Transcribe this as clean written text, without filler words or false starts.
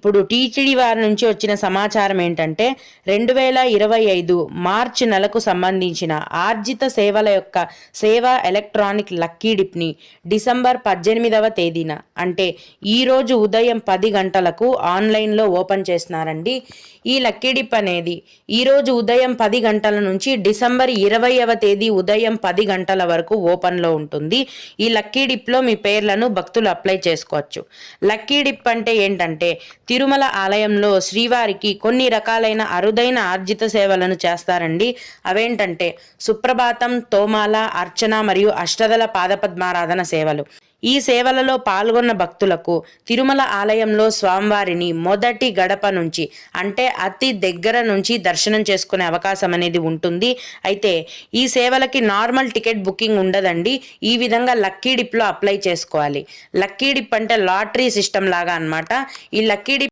ఇప్పుడు టీటీడీ వారి నుంచి వచ్చిన సమాచారం ఏంటంటే 2025 మార్చి నెలకు సంబంధించిన ఆర్జిత సేవల యొక్క సేవా ఎలక్ట్రానిక్ లక్కీ డిప్ని డిసెంబర్ 18వ తేదీన అంటే ఈరోజు ఉదయం 10 గంటలకు ఆన్లైన్లో ఓపెన్ చేస్తున్నారండి. ఈ లక్కీ డిప్ అనేది ఈరోజు ఉదయం 10 గంటల నుంచి డిసెంబర్ 20వ తేదీ ఉదయం 10 గంటల వరకు ఓపెన్లో ఉంటుంది. ఈ లక్కీ డిప్లో మీ పేర్లను భక్తులు అప్లై చేసుకోవచ్చు. లక్కీ డిప్ అంటే ఏంటంటే తిరుమల ఆలయంలో శ్రీవారికి కొన్ని రకాలైన అరుదైన ఆర్జిత సేవలను చేస్తారండి. అవేంటంటే సుప్రభాతం, తోమాల, అర్చన మరియు అష్టదళ పాదపద్మారాధన సేవలు. ఈ సేవలలో పాల్గొన్న భక్తులకు తిరుమల ఆలయంలో స్వామివారిని మొదటి గడప నుంచి అంటే అతి దగ్గర నుంచి దర్శనం చేసుకునే అవకాశం అనేది ఉంటుంది. అయితే ఈ సేవలకి నార్మల్ టికెట్ బుకింగ్ ఉండదండి. ఈ విధంగా లక్కీ డిప్లో అప్లై చేసుకోవాలి. లక్కీ డిప్ అంటే లాటరీ సిస్టమ్ లాగా అన్నమాట. ఈ లక్కీ డిప్